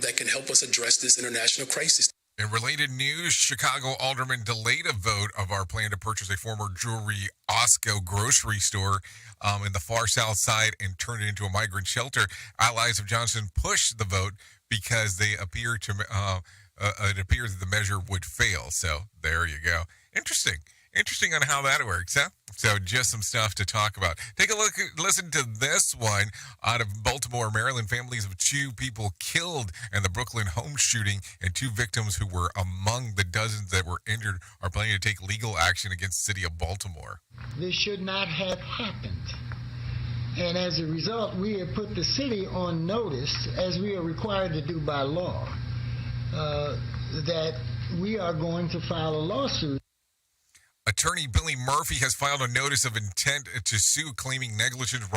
that can help us address this international crisis. In related news, Chicago aldermen delayed a vote of our plan to purchase a former jewelry Osco grocery store in the far south side and turn it into a migrant shelter. Allies of Johnson pushed the vote because it appears that the measure would fail. So there you go. Interesting on how that works, huh? So just some stuff to talk about. Take a listen to this one out of Baltimore, Maryland. Families of 2 people killed in the Brooklyn home shooting, and 2 victims who were among the dozens that were injured are planning to take legal action against the city of Baltimore. This should not have happened. And as a result, we have put the city on notice, as we are required to do by law, that we are going to file a lawsuit. Attorney Billy Murphy has filed a notice of intent to sue, claiming negligence,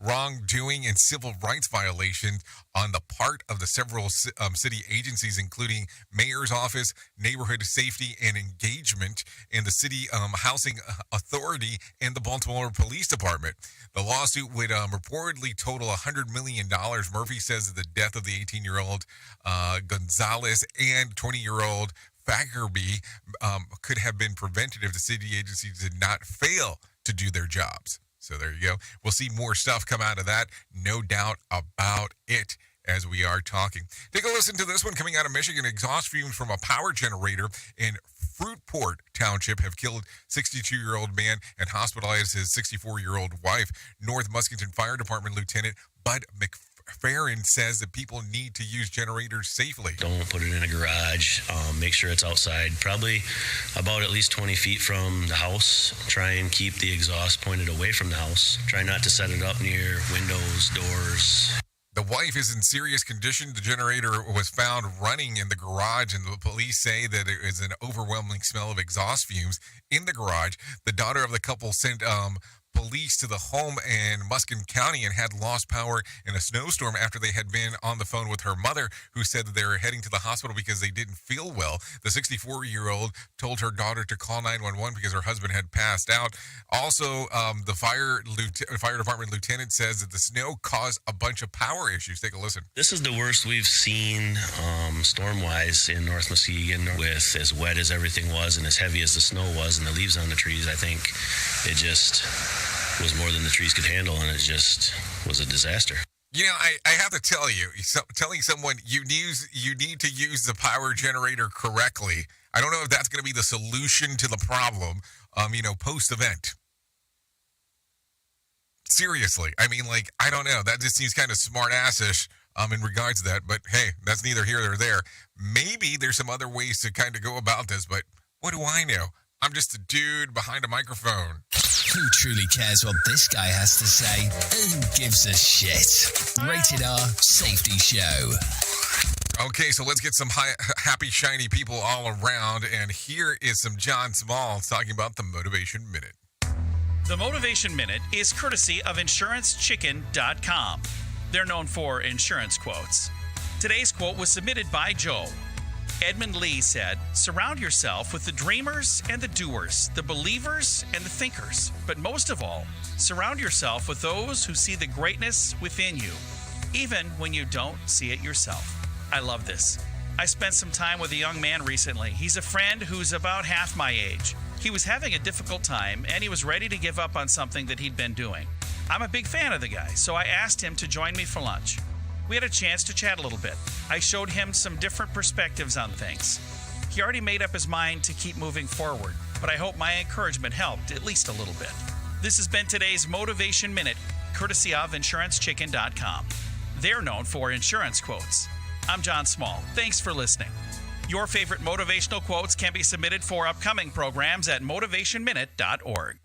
wrongdoing, and civil rights violations on the part of the several city agencies, including Mayor's Office, Neighborhood Safety and Engagement, and the City Housing Authority, and the Baltimore Police Department. The lawsuit would reportedly total $100 million. Murphy says that the death of the 18-year-old Gonzalez and 20-year-old Fagerby could have been prevented if the city agencies did not fail to do their jobs. So there you go. We'll see more stuff come out of that. No doubt about it. As we are talking. Take a listen to this one coming out of Michigan. Exhaust fumes from a power generator in Fruitport Township have killed 62-year-old man and hospitalized his 64-year-old wife. North Muskegon Fire Department Lieutenant Bud McFerrin says that people need to use generators safely. Don't put it in a garage. Make sure it's outside, probably about at least 20 feet from the house. Try and keep the exhaust pointed away from the house. Try not to set it up near windows, doors. The wife is in serious condition. The generator was found running in the garage, and the police say that there is an overwhelming smell of exhaust fumes in the garage. The daughter of the couple sent police to the home in Muskegon County and had lost power in a snowstorm after they had been on the phone with her mother, who said that they were heading to the hospital because they didn't feel well. The 64-year-old told her daughter to call 911 because her husband had passed out. Also, the fire department lieutenant says that the snow caused a bunch of power issues. Take a listen. This is the worst we've seen storm-wise in North Muskegon, with as wet as everything was and as heavy as the snow was and the leaves on the trees. I think it just was more than the trees could handle, and it just was a disaster. You know, I have to tell you, telling someone you need to use the power generator correctly, I don't know if that's going to be the solution to the problem, post-event. Seriously. I mean, I don't know. That just seems kind of smart-assish in regards to that, but hey, that's neither here nor there. Maybe there's some other ways to kind of go about this, but what do I know? I'm just a dude behind a microphone. Who truly cares what this guy has to say? Who gives a shit? Rated R Safety Show. Okay, so let's get some happy, shiny people all around. And here is some John Smalls talking about the Motivation Minute. The Motivation Minute is courtesy of InsuranceChicken.com. They're known for insurance quotes. Today's quote was submitted by Joe. Edmund Lee said, "Surround yourself with the dreamers and the doers, the believers and the thinkers. But most of all, surround yourself with those who see the greatness within you, even when you don't see it yourself." I love this. I spent some time with a young man recently. He's a friend who's about half my age. He was having a difficult time, and he was ready to give up on something that he'd been doing. I'm a big fan of the guy, so I asked him to join me for lunch. We had a chance to chat a little bit. I showed him some different perspectives on things. He already made up his mind to keep moving forward, but I hope my encouragement helped at least a little bit. This has been today's Motivation Minute, courtesy of InsuranceChicken.com. They're known for insurance quotes. I'm John Small. Thanks for listening. Your favorite motivational quotes can be submitted for upcoming programs at motivationminute.org.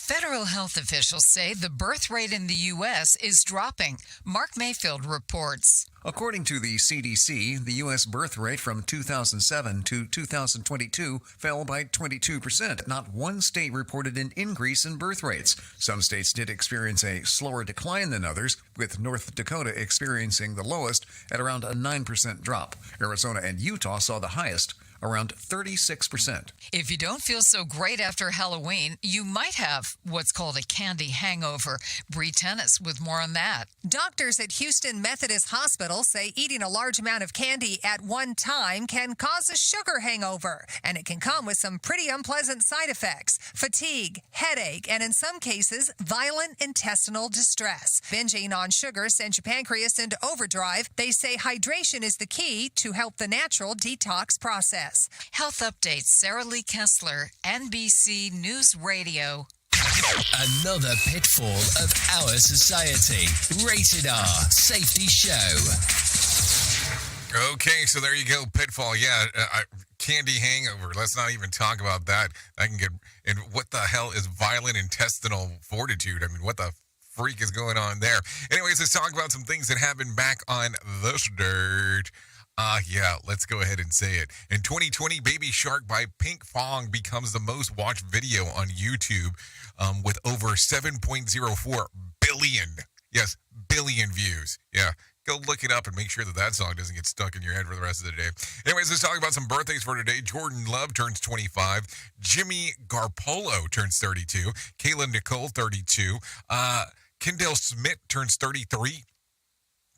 Federal health officials say the birth rate in the U.S. is dropping. Mark Mayfield reports. According to the CDC, the U.S. birth rate from 2007 to 2022 fell by 22%. Not one state reported an increase in birth rates. Some states did experience a slower decline than others, with North Dakota experiencing the lowest at around a 9% drop. Arizona and Utah saw the highest, around 36%. If you don't feel so great after Halloween, you might have what's called a candy hangover. Bree Tennis with more on that. Doctors at Houston Methodist Hospital say eating a large amount of candy at one time can cause a sugar hangover, and it can come with some pretty unpleasant side effects: fatigue, headache, and in some cases, violent intestinal distress. Binging on sugar sends your pancreas into overdrive. They say hydration is the key to help the natural detox process. Health updates. Sarah Lee Kessler, NBC News Radio. Another pitfall of our society. Rated R Safety Show. Okay, so there you go. Pitfall. Yeah, candy hangover. Let's not even talk about that. I can get. And what the hell is violent intestinal fortitude? I mean, what the freak is going on there? Anyways, let's talk about some things that happened back on this dirt. Yeah, let's go ahead and say it. In 2020, Baby Shark by Pink Fong becomes the most watched video on YouTube with over 7.04 billion. Yes, billion views. Yeah, go look it up and make sure that song doesn't get stuck in your head for the rest of the day. Anyways, let's talk about some birthdays for today. Jordan Love turns 25. Jimmy Garpolo turns 32. Kayla Nicole, 32. Kendall Smith turns 33.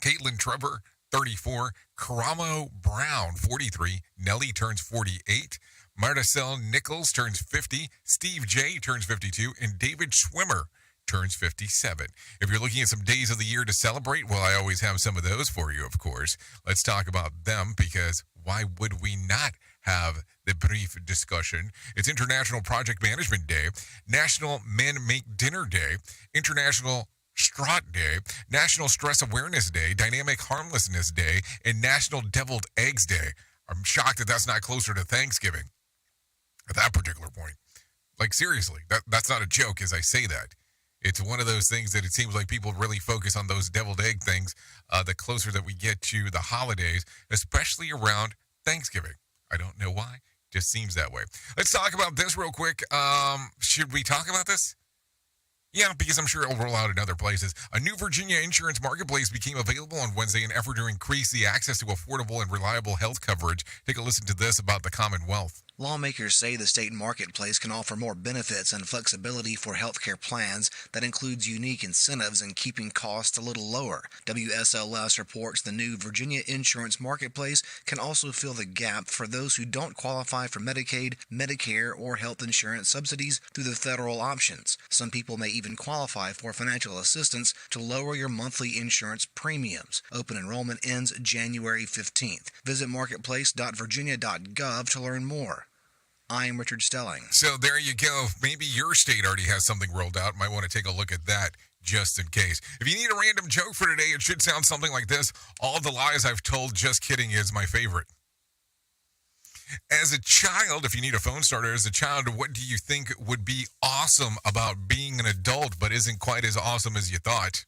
Caitlin Trevor 34. Karamo Brown, 43. Nellie turns 48. Marticel Nichols turns 50. Steve J turns 52. And David Schwimmer turns 57. If you're looking at some days of the year to celebrate, well, I always have some of those for you, of course. Let's talk about them, because why would we not have the brief discussion? It's International Project Management Day, National Men Make Dinner Day, International Straught Day, National Stress Awareness Day, Dynamic Harmlessness Day, and National Deviled Eggs Day. I'm shocked that that's not closer to Thanksgiving at that particular point. Like, seriously, that's not a joke as I say that. It's one of those things that it seems like people really focus on those deviled egg things the closer that we get to the holidays, especially around Thanksgiving. I don't know why. Just seems that way. Let's talk about this real quick. Should we talk about this? Yeah, because I'm sure it'll roll out in other places. A new Virginia insurance marketplace became available on Wednesday in an effort to increase the access to affordable and reliable health coverage. Take a listen to this about the Commonwealth. Lawmakers say the state marketplace can offer more benefits and flexibility for healthcare plans that includes unique incentives and keeping costs a little lower. WSLS reports the new Virginia insurance marketplace can also fill the gap for those who don't qualify for Medicaid, Medicare, or health insurance subsidies through the federal options. Some people may even qualify for financial assistance to lower your monthly insurance premiums. Open enrollment ends January 15th. Visit marketplace.virginia.gov to learn more. I'm Richard Stelling. So there you go. Maybe your state already has something rolled out. Might want to take a look at that just in case. If you need a random joke for today, it should sound something like this. All the lies I've told, just kidding, is my favorite. As a child, if you need a phone starter, as a child, what do you think would be awesome about being an adult but isn't quite as awesome as you thought?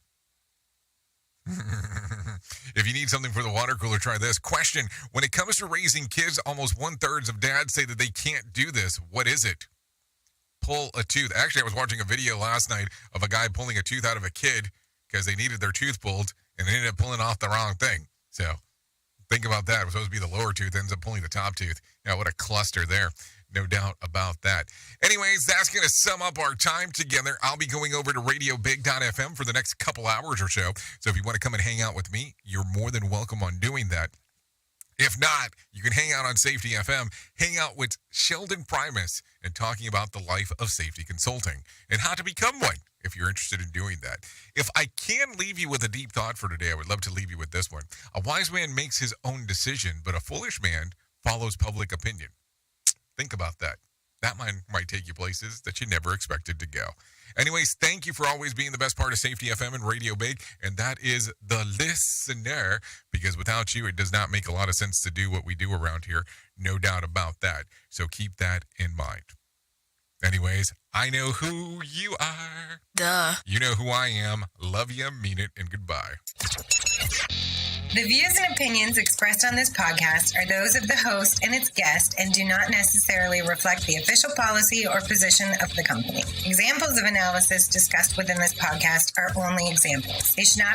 If you need something for the water cooler, try this. Question: when it comes to raising kids, almost 1/3 of dads say that they can't do this. What is it? Pull a tooth. Actually, I was watching a video last night of a guy pulling a tooth out of a kid because they needed their tooth pulled, and they ended up pulling off the wrong thing. So think about that. It was supposed to be the lower tooth, ends up pulling the top tooth. Yeah, what a cluster there. No doubt about that. Anyways, that's going to sum up our time together. I'll be going over to RadioBig.fm for the next couple hours or so. So if you want to come and hang out with me, you're more than welcome on doing that. If not, you can hang out on Safety FM, hang out with Sheldon Primus, and talking about the life of safety consulting and how to become one if you're interested in doing that. If I can leave you with a deep thought for today, I would love to leave you with this one. A wise man makes his own decision, but a foolish man follows public opinion. Think about that. That might take you places that you never expected to go. Anyways, thank you for always being the best part of Safety FM and Radio Big, and that is the listener, because without you, it does not make a lot of sense to do what we do around here. No doubt about that. So keep that in mind. Anyways, I know who you are. Duh. You know who I am. Love you, mean it, and goodbye. The views and opinions expressed on this podcast are those of the host and its guest and do not necessarily reflect the official policy or position of the company. Examples of analysis discussed within this podcast are only examples. They should not